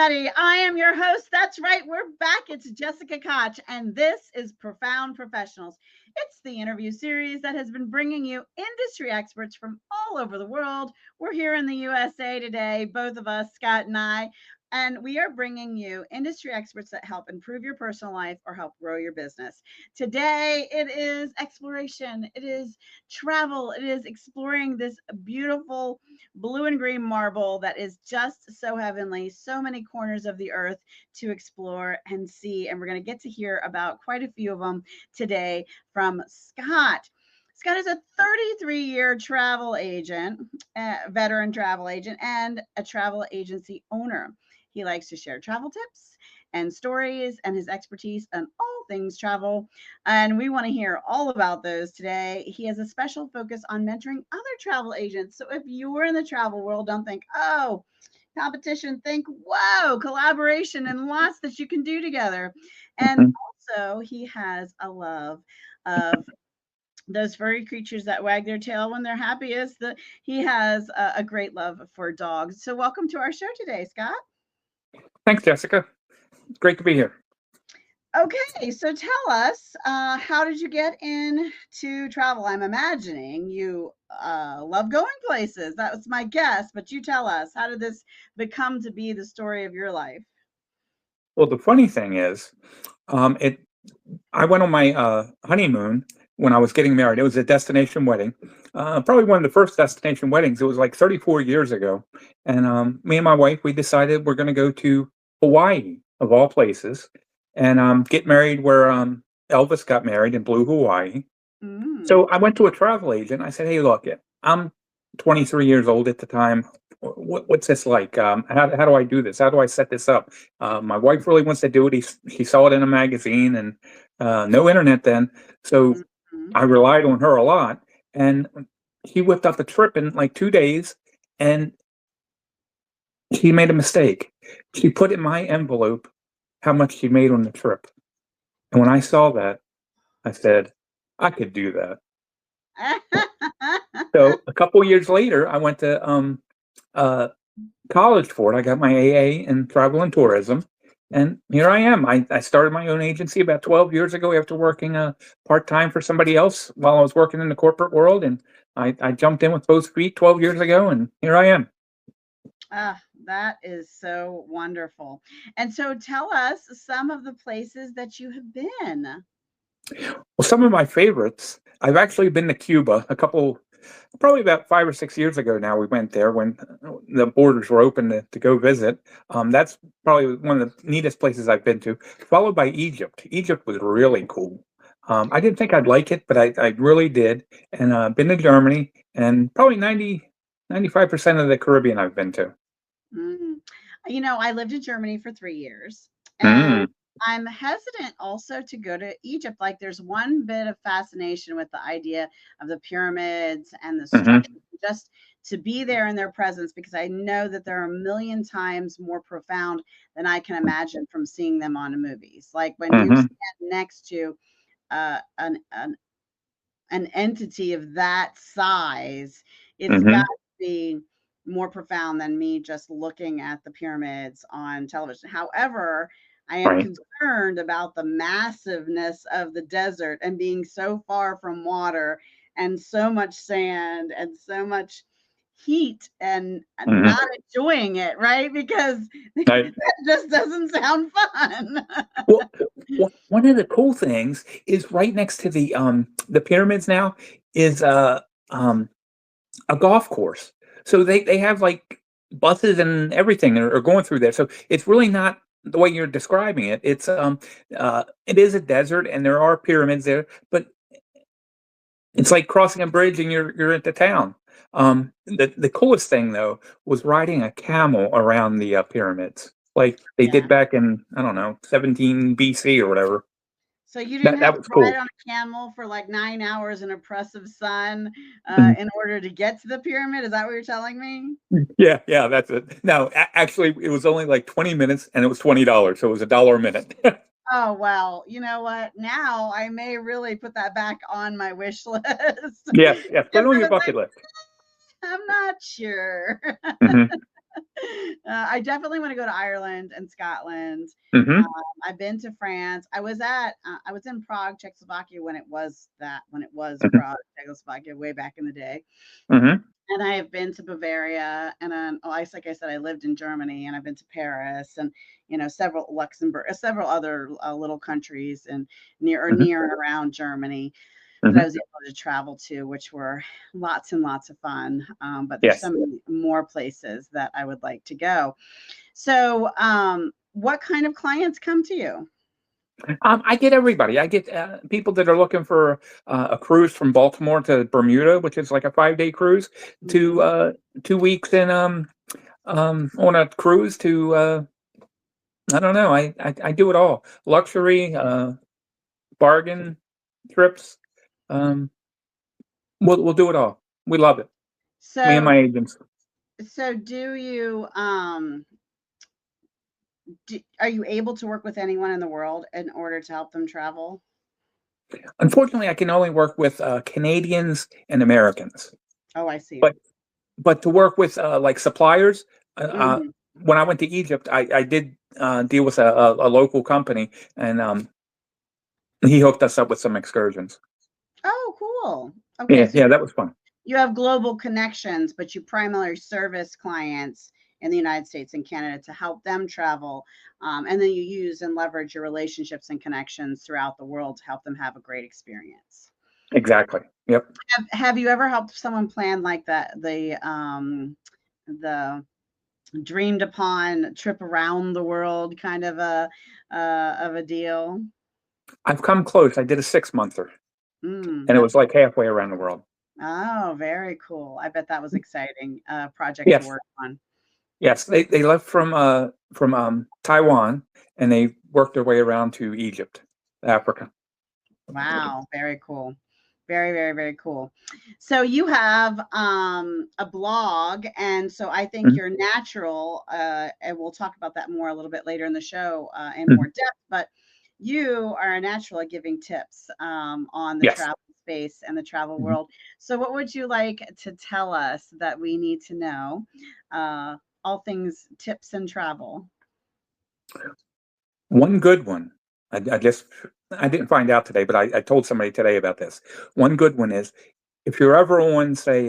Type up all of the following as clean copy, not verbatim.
everybody. I am your host. That's right. We're back. It's Jessica Koch, and this is Profound Professionals. It's the interview series that has been bringing you industry experts from all over the world. We're here in the USA today, both of us, Scott and I, and we are bringing you industry experts that help improve your personal life or help grow your business. Today, it is exploration, it is travel, it is exploring this beautiful blue and green marble that is just so heavenly, so many corners of the earth to explore and see. And we're going to get to hear about quite a few of them today from Scott. Scott is a 33-year travel agent, veteran travel agent, and a travel agency owner. He likes to share travel tips and stories and his expertise on all things travel. And we want to hear all about those today. He has a special focus on mentoring other travel agents. So if you were in the travel world, don't think, oh, competition, think, whoa, collaboration and lots that you can do together. And also, he has a love of those furry creatures that wag their tail when they're happiest. He has a great love for dogs. So welcome to our show today, Scott. Thanks, Jessica. It's great to be here. Okay, so tell us, how did you get into travel? I'm imagining you love going places. That was my guess, but you tell us, how did this become to be the story of your life? Well, the funny thing is, I went on my honeymoon when I was getting married. It was a destination wedding, probably one of the first destination weddings. It was like 34 years ago, and me and my wife, we decided we're going to go to Hawaii, of all places, and get married where Elvis got married in Blue Hawaii. So I went to a travel agent. I said, "Hey, look, I'm 23 years old at the time. What's this like? How do I do this? How do I set this up? My wife really wants to do it. She saw it in a magazine, and no internet then. So I relied on her a lot. And she whipped up the trip in like 2 days, and she made a mistake. She put in my envelope how much she made on the trip. And when I saw that, I said, I could do that. So a couple years later, I went to college for it. I got my AA in travel and tourism, and here I am. I started my own agency about 12 years ago after working part-time for somebody else while I was working in the corporate world, and I jumped in with both feet 12 years ago, and here I am. That is so wonderful. And so tell us some of the places that you have been. Well, some of my favorites, I've actually been to Cuba probably about 5 or 6 years ago now. We went there when the borders were open to go visit. That's probably one of the neatest places I've been to, followed by Egypt. Egypt was really cool. I didn't think I'd like it, but I really did. And been to Germany, and probably 95% of the Caribbean I've been to. I lived in Germany for 3 years, Mm. and I'm hesitant also to go to Egypt. Like, there's one bit of fascination with the idea of the pyramids and the structure, just to be there in their presence, because I know that they're a million times more profound than I can imagine from seeing them on movies. Like when you stand next to an entity of that size, it's got to be more profound than me just looking at the pyramids on television. However, I am Right. concerned about the massiveness of the desert and being so far from water and so much sand and so much heat and not enjoying it, right? Because Right. that just doesn't sound fun. Well, one of the cool things is right next to the pyramids now is a golf course. So they have like buses and everything are going through there. So it's really not the way you're describing it. It is a desert and there are pyramids there, but it's like crossing a bridge and you're at the town. The coolest thing though was riding a camel around the pyramids, like they did back in, I don't know, 17 BC or whatever. So you didn't That have to was ride cool. on a camel for like 9 hours in oppressive sun Mhm. in order to get to the pyramid? Is that what you're telling me? Yeah, that's it. No, actually, it was only like 20 minutes, and it was $20, so it was $1 a minute. Oh, well, you know what? Now I may really put that back on my wish list. Yes, put it Just on I your was like, bucket list. I'm not sure. Hmm. I definitely want to go to Ireland and Scotland. Hmm. I've been to France. I was in Prague, Czechoslovakia when it was Hmm. Prague, Czechoslovakia way back in the day. Hmm. And I have been to Bavaria, and then, like I said, I lived in Germany, and I've been to Paris, and several Luxembourg, several other little countries, and Hmm. near and around Germany that I Hmm. was able to travel to, which were lots and lots of fun. But there's so Yes. many more places that I would like to go. So, what kind of clients come to you? I get everybody. I get people that are looking for a cruise from Baltimore to Bermuda, which is like a 5-day cruise, to Mhm. 2 weeks in on a cruise to I don't know. I do it all. Luxury, bargain trips. Um, we'll do it all. We love it. Me and So, my agents. do you are you able to work with anyone in the world in order to help them travel? Unfortunately, I can only work with Canadians and Americans. Oh, I see. But to work with like suppliers, uh, uh, Mhm. when I went to Egypt, I did deal with a local company, and he hooked us up with some excursions. Oh, cool. Okay, Yeah, so yeah, that was fun. you have global connections, but you primarily service clients in the United States and Canada to help them travel. And then you use and leverage your relationships and connections throughout the world to help them have a great experience. Exactly. Yep. Have you ever helped someone plan like that, the dreamed upon trip around the world kind of a deal? I've come close. I did a 6-monther, and it was That's like halfway around the world. Oh, very cool. I bet that was exciting project to Yes, work on. yes. They left from Taiwan, and they worked their way around to Egypt, Africa. Wow, very cool. Very, very, very cool. So you have a blog, and so I think Mhm. you're natural, and we'll talk about that more a little bit later in the show in more Mhm. depth. But you are a natural at giving tips on the Yes. travel space and the travel Mhm. world. So what would you like to tell us that we need to know? Uh, all things tips and travel. One good one. I just I didn't find out today, but I told somebody today about this. One good one is if you're ever on, say,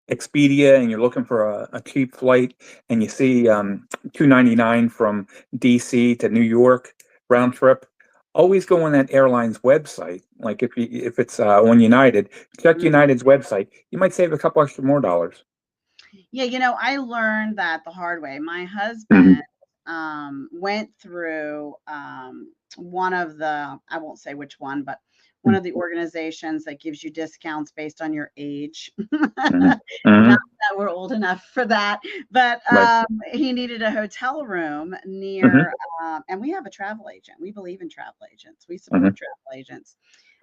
Expedia, and you're looking for a cheap flight, and you see 299 from DC to New York round trip, always go on that airline's website. Like if it's on United, check Mhm. United's website. You might save a couple extra more dollars. Yeah, I learned that the hard way. My husband Hmm. went through one of I won't say which one, but one of the organizations that gives you discounts based on your age. Hmm. Not Hmm. that we're old enough for that, but Right. he needed a hotel room Hmm. near, and we have a travel agent. We believe in travel agents, we Hmm. support travel agents.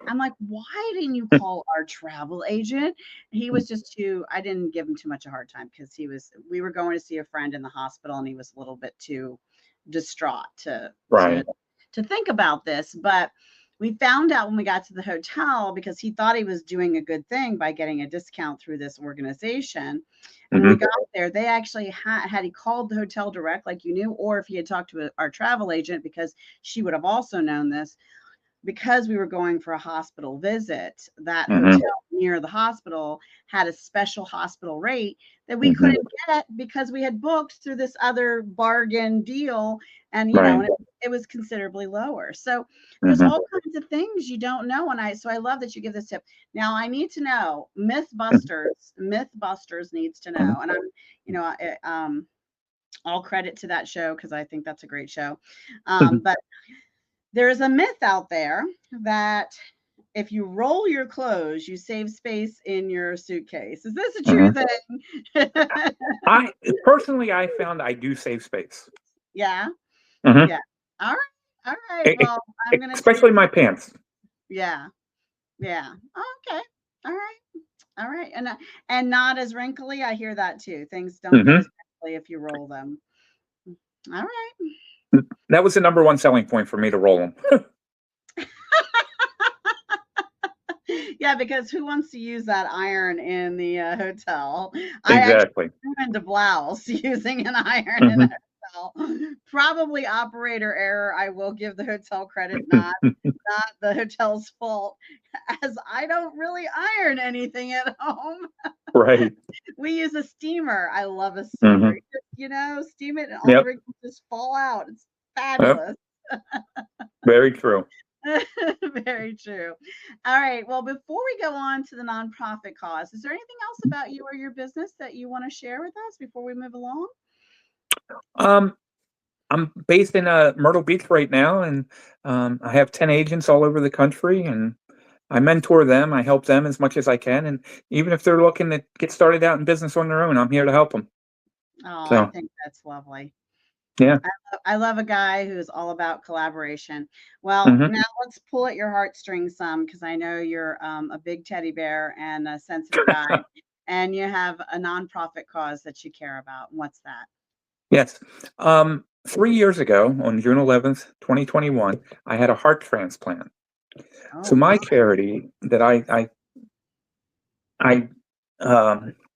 I'm like, why didn't you call our travel agent? He was just too, I didn't give him too much a hard time because we were going to see a friend in the hospital and he was a little bit too distraught Right. to think about this. But we found out when we got to the hotel because he thought he was doing a good thing by getting a discount through this organization. And when we Hmm. got there, they actually had he called the hotel direct, like you knew, or if he had talked to our travel agent, because she would have also known this, because we were going for a hospital visit, that Hmm. hotel near the hospital had a special hospital rate that we Hmm. couldn't get because we had booked through this other bargain deal. And, Right. and it was considerably lower. So there's Hmm. all kinds of things you don't know. And so I love that you give this tip. Now I need to know Mythbusters needs to Hmm. know. And I'm, all credit to that show because I think that's a great show. But there is a myth out there that if you roll your clothes, you save space in your suitcase. Is this a true Hmm. thing? I personally, I found I do save space. Yeah. Hmm. Yeah. All right. All right. Well, I'm gonna take. Especially my pants. Yeah. Yeah. Okay. All right. All right. And not as wrinkly. I hear that too. Things don't get as Hmm. wrinkly if you roll them. All right. That was the number one selling point for me to roll them. Yeah, because who wants to use that iron in the hotel? I actually Exactly. threw into blouse using an iron in a Hmm. hotel. Probably operator error. I will give the hotel credit, not the hotel's fault, as I don't really iron anything at home. Right. We use a steamer. I love a steamer. Hmm. You just, steam it and all the Yep. wrinkles just fall out. It's Yep. fabulous. Very true. Very true. All right. Well, before we go on to the nonprofit cause, is there anything else about you or your business that you want to share with us before we move along? Um, I'm based in Myrtle Beach right now, and I have 10 agents all over the country, and I mentor them. I help them as much as I can, and even if they're looking to get started out in business on their own, I'm here to help them. Oh, I So, think that's lovely. yeah. I love a guy who's all about collaboration. Well, Hmm. now let's pull at your heartstrings some because I know you're a big teddy bear and a sensitive guy, and you have a nonprofit cause that you care about. What's that? Yes. 3 years ago, on June 11th, 2021, I had a heart transplant. So Oh, my charity that I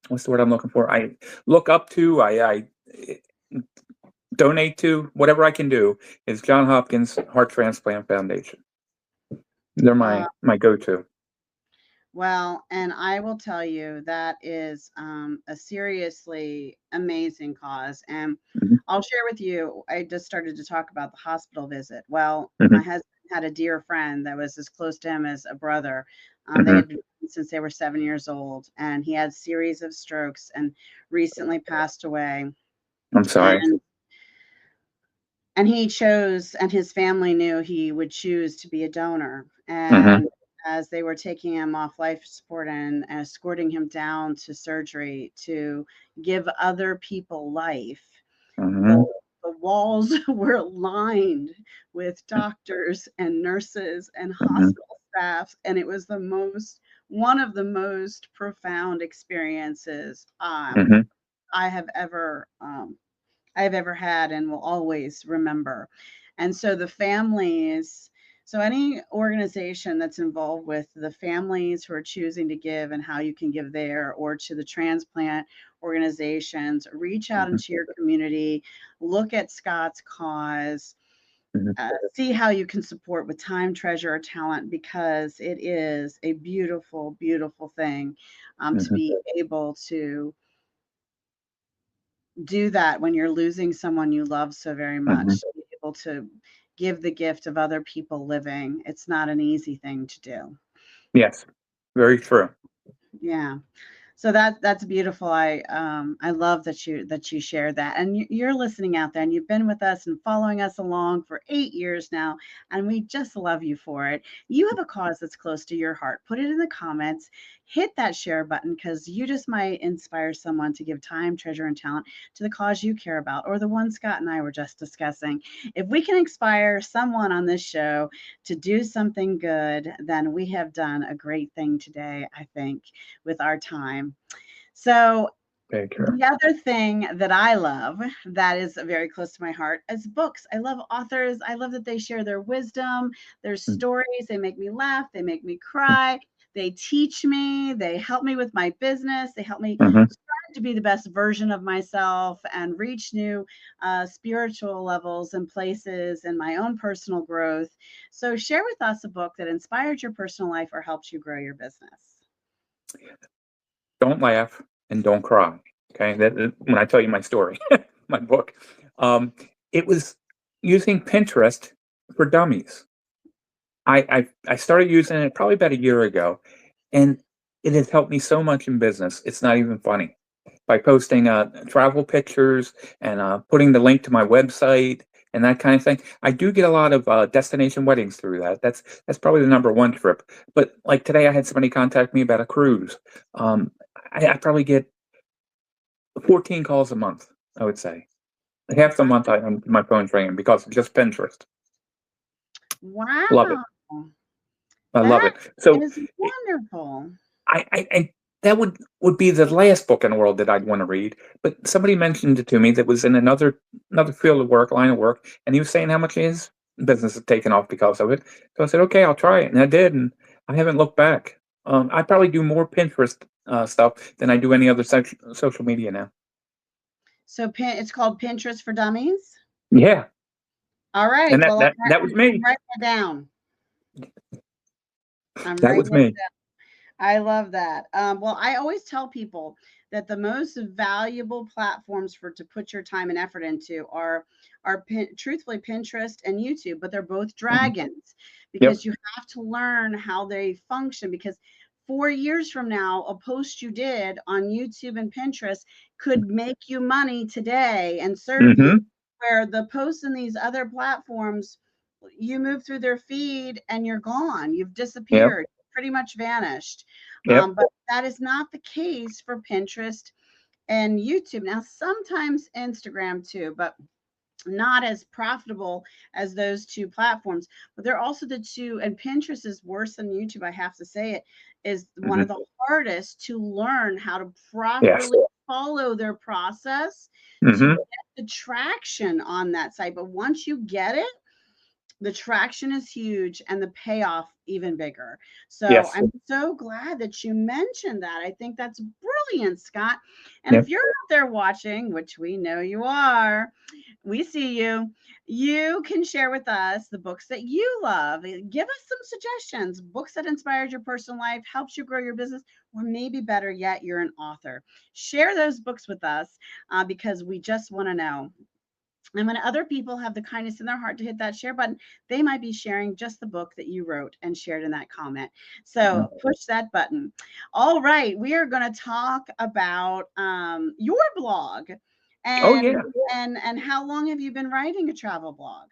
what's the word I'm looking for? I look up to, I donate to, whatever I can do is John Hopkins Heart Transplant Foundation. They're uh, my go-to. well, and I will tell you that is a seriously amazing cause. And Hmm. I'll share with you, I just started to talk about the hospital visit. Well, my Hmm. husband had a dear friend that was as close to him as a brother. They Hmm. had been friends since they were 7 years old, and he had a series of strokes and recently passed away. I'm sorry. And and he chose, and his family knew he would choose to be a donor. Hmm. And as they were taking him off life support and escorting him down to surgery to give other people life, the, Hmm. the walls were lined with doctors and nurses and Hmm. hospital staffs. And it was one of the most profound experiences Hmm. I have ever I've ever had and will always remember. And so the families, so any organization that's involved with the families who are choosing to give and how you can give there, or to the transplant organizations, reach out Hmm. into your community, look at Scott's cause, Hmm. see how you can support with time, treasure, or talent, because it is a beautiful, beautiful thing to Hmm. be able to do that when you're losing someone you love so very Hmm. much. To be able to give the gift of other people living. It's not an easy thing to do. Yes. Very true. Yeah. So that's beautiful. I love that you shared that, and you're listening out there, and you've been with us and following us along for 8 years now, and we just love you for it. You have a cause that's close to your heart. Put it in the comments. Hit that share button because you just might inspire someone to give time, treasure, and talent to the cause you care about, or the one Scott and I were just discussing. If we can inspire someone on this show to do something good, then we have done a great thing today, I think, with our time. So, Very true. the other thing that I love that is very close to my heart is books. I love authors. I love that they share their wisdom, their stories. They make me laugh, they make me cry, they teach me, they help me with my business, they help me Hmm. strive to be the best version of myself and reach new spiritual levels and places in my own personal growth. So, share with us a book that inspired your personal life or helped you grow your business. Don't laugh and don't cry. Okay, when I tell you my story, my book, um, it was using Pinterest for dummies. I started using it probably about a year ago, and it has helped me so much in business. It's not even funny. By posting travel pictures and putting the link to my website and that kind of thing, I do get a lot of destination weddings through that. That's probably the number one trip. But like today, I had somebody contact me about a cruise. Um, I probably get 14 calls a month, I would say. Half the month, my phone's ringing because of just Pinterest. Love it. Wow. I love That it. So is wonderful. I that would be the last book in the world that I'd want to read. But somebody mentioned it to me that was in another field of work, line of work, and he was saying how much his business has taken off because of it. So I said, okay, I'll try it, and I did, and I haven't looked back. I probably do more Pinterest stuff than I do any other social media now. So it's called Pinterest for Dummies. Yeah, All right. and that Well, that that was I'm me. writing it down. I'm That was writing it. me. I love that. Well, I always tell people that the most valuable platforms for to put your time and effort into are truthfully Pinterest and YouTube, but they're both Mhm. dragons Yep. because you have to learn how they function. Because 4 years from now, a post you did on YouTube and Pinterest could make you money today and serve you. Hmm. Where the posts in these other platforms, you move through their feed and you're gone. You've Yep. disappeared, pretty much vanished. Yep. But that is not the case for Pinterest and YouTube. Now, sometimes Instagram too, but not as profitable as those two platforms. But they're also the two, and Pinterest is worse than YouTube. I have to say it is one Hmm. of the hardest to learn how to Yes. properly follow their process to Hmm. get the traction on that site. But once you get it, the traction is huge and the payoff even bigger. So Yes. I'm so glad that you mentioned that. I think that's brilliant, Scott. And if Yep. you're out there watching, which we know you are, we see you. You can share with us the books that you love. Give us some suggestions, books that inspired your personal life, helps you grow your business, or maybe better yet, you're an author. Share those books with us because we just want to know. And when other people have the kindness in their heart to hit that share button, they might be sharing just the book that you wrote and shared in that comment. Mhm. So push that button. All right, we are going to talk about your blog, Oh and yeah. and how long have you been writing a travel blog?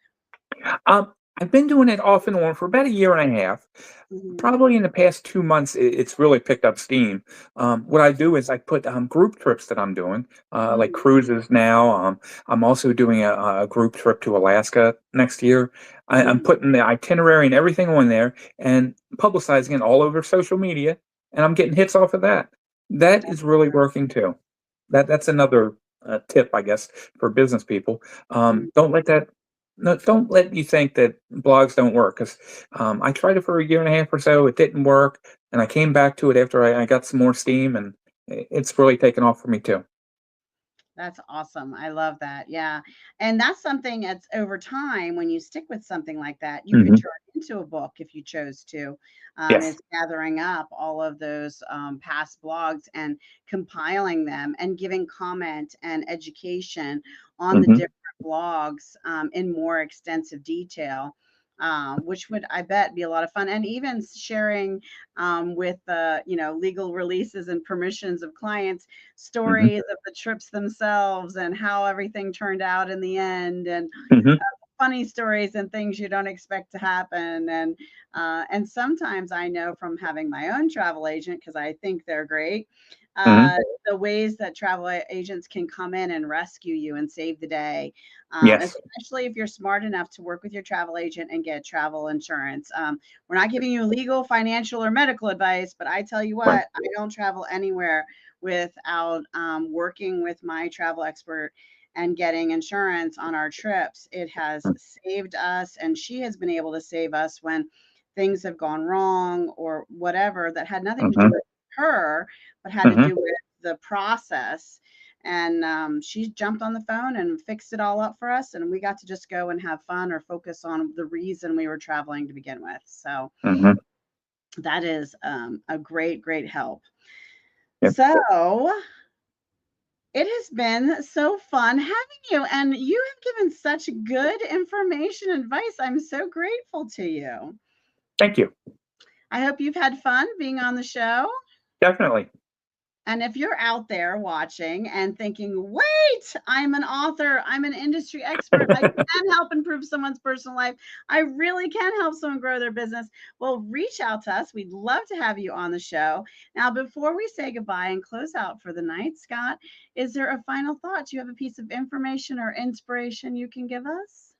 I've been doing it off and on for about a year and a half. Mhm. Probably in the past 2 months, it's really picked up steam. What I do is I put group trips that I'm doing, like Mhm. cruises now. I'm also doing a group trip to Alaska next year. I'm Mhm. putting the itinerary and everything on there and publicizing it all over social media, and I'm getting hits off of that. That is really working too. That's another tip, I guess, for business people. Mhm. Don't let that no, don't let you think that blogs don't work, 'cause, I tried it for a year and a half or so, it didn't work, and I came back to it after I got some more steam, and it's really taken off for me too. That's awesome. I love that. Yeah. And that's something that's over time when you stick with something like that, you could Mhm. turn into a book if you chose to. Yes. Is gathering up all of those past blogs and compiling them and giving comment and education on the Mhm. different blogs in more extensive detail. Which would I bet be a lot of fun, and even sharing with the legal releases and permissions of clients Mhm. stories of the trips themselves and how everything turned out in the end, and Mhm. funny stories and things you don't expect to happen. And sometimes I know from having my own travel agent, because I think they're great, Mhm. the ways that travel agents can come in and rescue you and save the day, Yes. especially if you're smart enough to work with your travel agent and get travel insurance. We're not giving you legal, financial, or medical advice, but I tell you Right. what, I don't travel anywhere without working with my travel expert and getting insurance on our trips. It has saved us, and she has been able to save us when things have gone wrong or whatever that had nothing to do Mhm. with her, but had to Mhm. do with the process. And she jumped on the phone and fixed it all up for us. And we got to just go and have fun or focus on the reason we were traveling to begin with. So Mhm. that is a great, great help. Yep. So it has been so fun having you, and you have given such good information and advice. I'm so grateful to you. Thank you. I hope you've had fun being on the show. Definitely. And if you're out there watching and thinking, wait, I'm an author, I'm an industry expert, I can help improve someone's personal life, I really can help someone grow their business, well, reach out to us. We'd love to have you on the show. Now, before we say goodbye and close out for the night, Scott, is there a final thought? Do you have a piece of information or inspiration you can give us?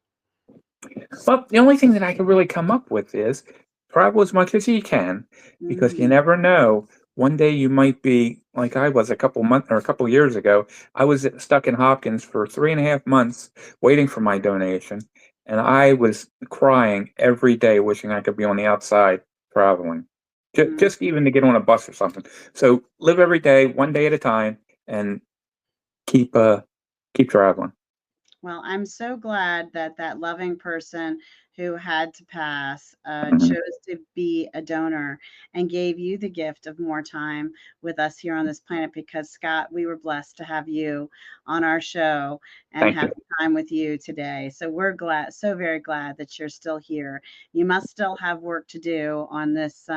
Well, the only thing that I can really come up with is travel as much as you can, because you Mhm. never know. One day you might be like I was a couple months or a couple years ago. I was stuck in Hopkins for 3.5 months waiting for my donation, and I was crying every day, wishing I could be on the outside traveling. Mhm. just even to get on a bus or something. So live every day, one day at a time, and keep keep traveling. Well, I'm so glad that that loving person who had to pass Mhm. chose to be a donor and gave you the gift of more time with us here on this planet. Because, Scott, we were blessed to have you on our show and Thank have you. time with you today. So we're glad, so very glad that you're still here. You must still have work to do on this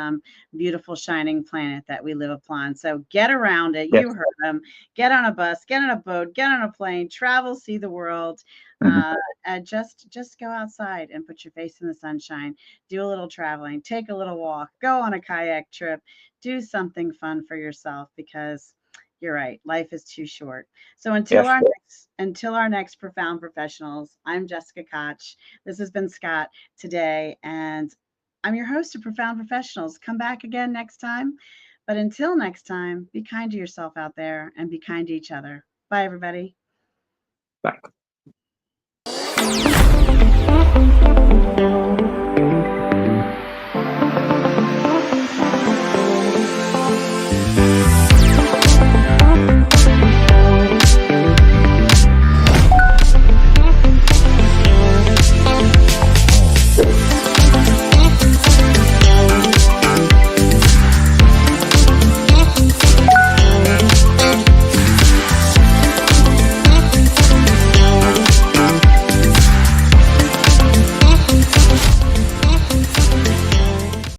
beautiful, shining planet that we live upon. So get around it. You Yes. heard them. Get on a bus, get on a boat, get on a plane, travel, see the world. Mhm. Uh, and just go outside and put your face in the sunshine. Do a little traveling, take a little walk, go on a kayak trip, do something fun for yourself because you're right, life is too short. So Yes. until our next profound professionals, I'm Jessica Koch. This has been Scott today, and I'm your host of Profound Professionals. Come back again next time. But until next time, be kind to yourself out there and be kind to each other. Bye, everybody. Bye.